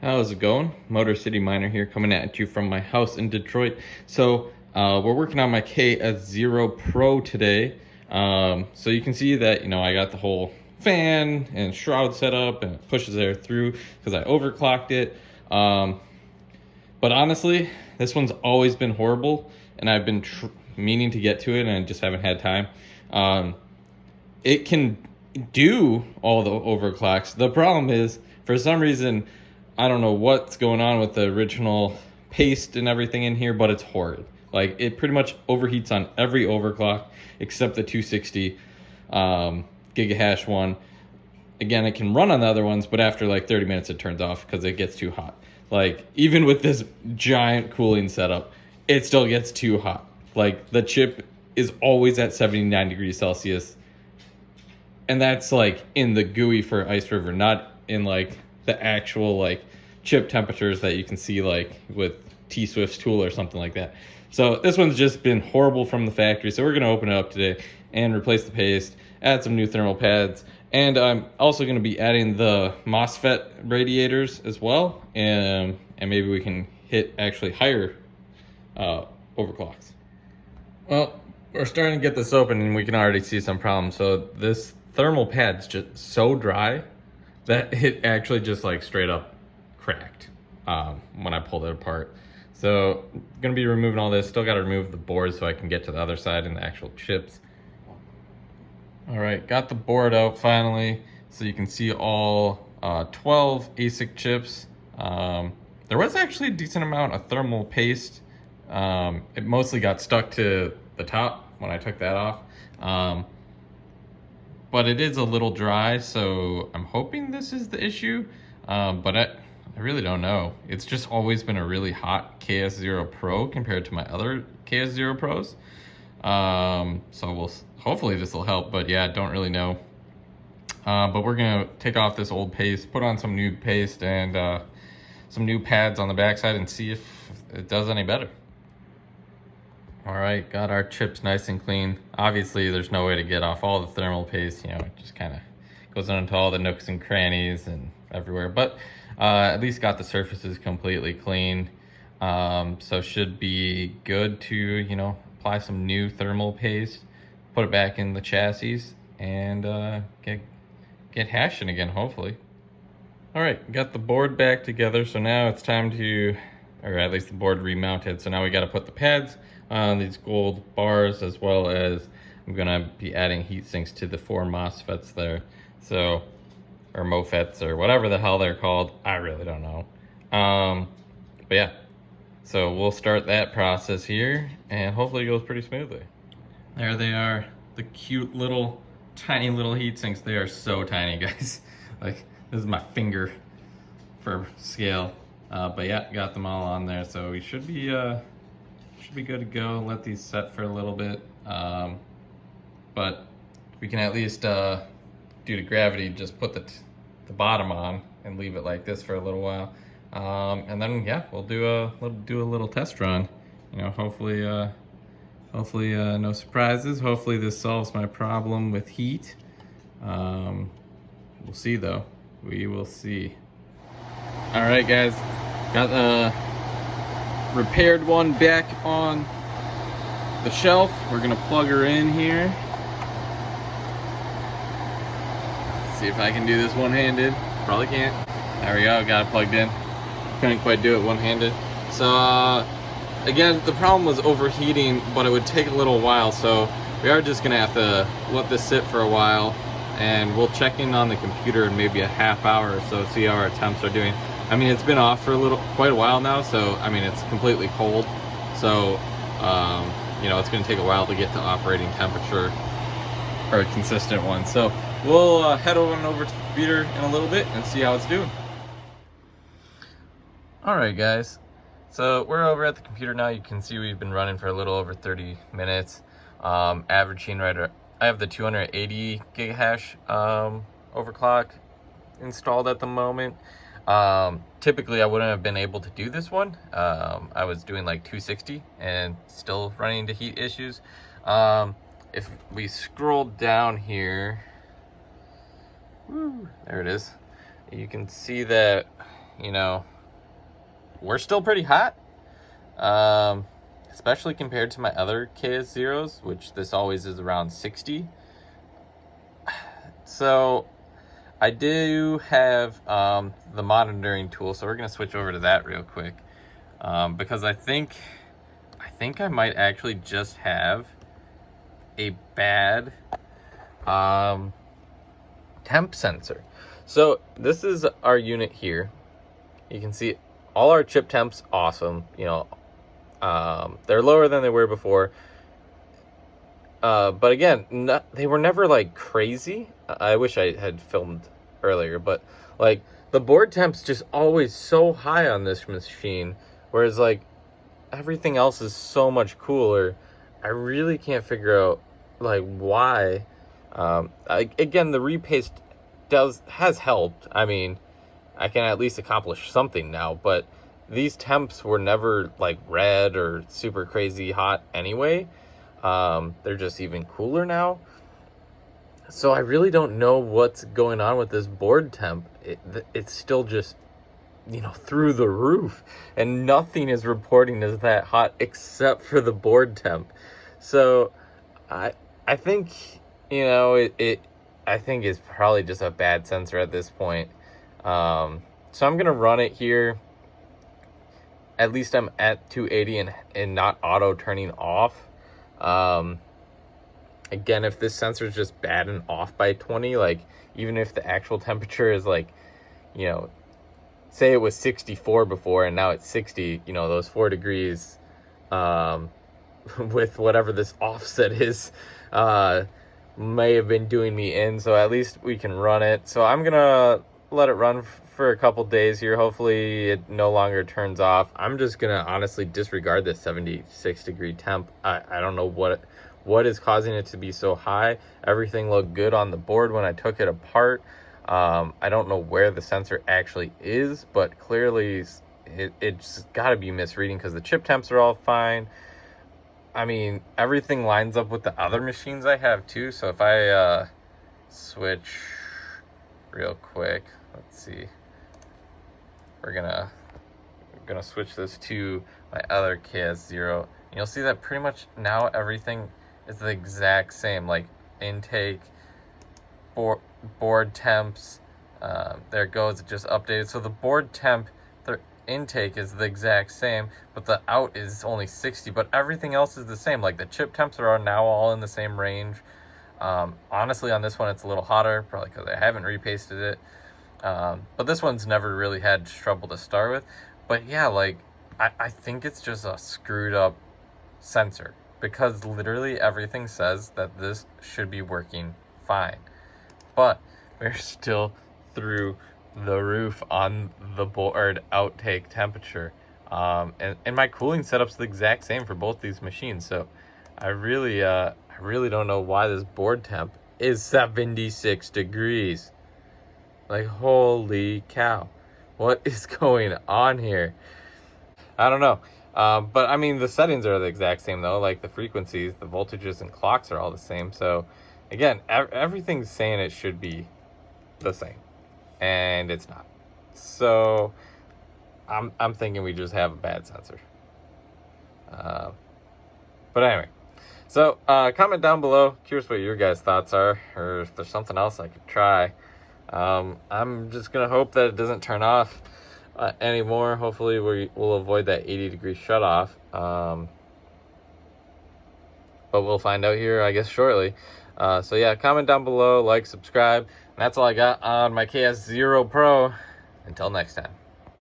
How's it going? Motor City Miner here, coming at you from my house in Detroit. So we're working on my KS0 Pro today. So you can see that, I got the whole fan and shroud set up and it pushes air through because I overclocked it. But honestly, this one's always been horrible and I've been meaning to get to it and I just haven't had time. It can do all the overclocks. The problem is, for some reason, I don't know what's going on with the original paste and everything in here, but it's horrid. Like, it pretty much overheats on every overclock except the 260 gigahash one. Again, it can run on the other ones, but after like 30 minutes it turns off because it gets too hot. Like, even with this giant cooling setup, it still gets too hot. Like, the chip is always at 79 degrees Celsius. And that's like in the GUI for Ice River, not in like the actual like chip temperatures that you can see like with T-Swift's tool or something like that. So this one's just been horrible from the factory. So we're gonna open it up today and replace the paste, add some new thermal pads, and I'm also gonna be adding the MOSFET radiators as well, and maybe we can hit actually higher overclocks. Well, we're starting to get this open and we can already see some problems. So this thermal pad's just so dry that it actually just like straight up cracked when I pulled it apart. So I'm gonna be removing all this. Still gotta remove the board so I can get to the other side and the actual chips. All right, got the board out finally. So you can see all 12 ASIC chips. There was actually a decent amount of thermal paste. It mostly got stuck to the top when I took that off. But it is a little dry, so I'm hoping this is the issue. But I really don't know. It's just always been a really hot KS0 Pro compared to my other KS0 Pros. So hopefully this will help, but yeah, don't really know. But we're gonna take off this old paste, put on some new paste and some new pads on the backside and see if it does any better. All right, got our chips nice and clean. Obviously, there's no way to get off all the thermal paste. It just kind of goes into all the nooks and crannies and everywhere. But at least got the surfaces completely clean. So should be good to, apply some new thermal paste, put it back in the chassis, and get hashing again, hopefully. All right, got the board back together. So now it's time to, or at least the board remounted. So now we got to put the pads on these gold bars, as well as I'm gonna be adding heat sinks to the 4 MOSFETs there. So, or MOFETs or whatever the hell they're called. I really don't know. But yeah, so we'll start that process here and hopefully it goes pretty smoothly. There they are, the cute little, tiny little heat sinks. They are so tiny, guys. Like, this is my finger for scale. But yeah, got them all on there. So we should be good to go. Let these set for a little bit. But we can at least, due to gravity, just put the bottom on and leave it like this for a little while. And then, yeah, we'll do a little test run. Hopefully no surprises. Hopefully this solves my problem with heat. We'll see though. We will see. All right, guys, got the repaired one back on the shelf. We're gonna plug her in here. See if I can do this one-handed. Probably can't. There we go, got it plugged in. Couldn't quite do it one-handed. So again, the problem was overheating, but it would take a little while, so we are just gonna have to let this sit for a while, and we'll check in on the computer in maybe a half hour or so, see how our temps are doing. I mean, it's been off for quite a while now, so I mean, it's completely cold. So, it's gonna take a while to get to operating temperature or a consistent one. So we'll head over to the computer in a little bit and see how it's doing. All right, guys. So we're over at the computer now. You can see we've been running for a little over 30 minutes. Averaging I have the 280 gigahash overclock installed at the moment. Typically I wouldn't have been able to do this one. I was doing like 260 and still running into heat issues. If we scroll down here, there it is. You can see that you know, we're still pretty hot. Especially compared to my other KS0s, which this always is around 60. So I do have the monitoring tool, so we're gonna switch over to that real quick, because I think I might actually just have a bad temp sensor. So this is our unit here. You can see all our chip temps, awesome. You know, they're lower than they were before. But again, they were never like crazy. I wish I had filmed earlier, but like the board temp's just always so high on this machine, whereas like everything else is so much cooler. I really can't figure out like why. Again, the repaste has helped. I mean, I can at least accomplish something now, but these temps were never like red or super crazy hot anyway. They're just even cooler now. So I really don't know what's going on with this board temp. It's still just, you know, through the roof, and nothing is reporting as that hot except for the board temp. So I think, you know, I think it's probably just a bad sensor at this point. So I'm gonna run it here. At least I'm at 280 and not auto turning off. Again, if this sensor is just bad and off by 20, like even if the actual temperature is like, you know, say it was 64 before and now it's 60, you know, those 4 degrees with whatever this offset is may have been doing me in. So at least we can run it. So I'm gonna let it run for a couple days here. Hopefully it no longer turns off. I'm just gonna honestly disregard this 76 degree temp. I don't know what is causing it to be so high. Everything looked good on the board when I took it apart. I don't know where the sensor actually is, but clearly it's got to be misreading because the chip temps are all fine. I mean, everything lines up with the other machines I have too. So if I switch real quick, let's see. We're gonna switch this to my other KS0. And you'll see that pretty much now everything is the exact same, like intake, board temps. There it goes, it just updated. So the board temp, the intake is the exact same, but the out is only 60, but everything else is the same. Like the chip temps are now all in the same range. Honestly, on this one, it's a little hotter, probably because I haven't repasted it. But this one's never really had trouble to start with. But yeah, like, I think it's just a screwed up sensor, because literally everything says that this should be working fine. But we're still through the roof on the board outtake temperature. And my cooling setup's the exact same for both these machines. So I really don't know why this board temp is 76 degrees. Like, holy cow, what is going on here? I don't know. But I mean, the settings are the exact same though. Like the frequencies, the voltages and clocks are all the same. So again, everything's saying it should be the same, and it's not. So I'm thinking we just have a bad sensor. But anyway, so comment down below. Curious what your guys' thoughts are, or if there's something else I could try. I'm just gonna hope that it doesn't turn off anymore. Hopefully we will avoid that 80 degree shut off. But we'll find out here, I guess, shortly. So yeah, comment down below, like, subscribe, and that's all I got on my KS0 Pro. Until next time.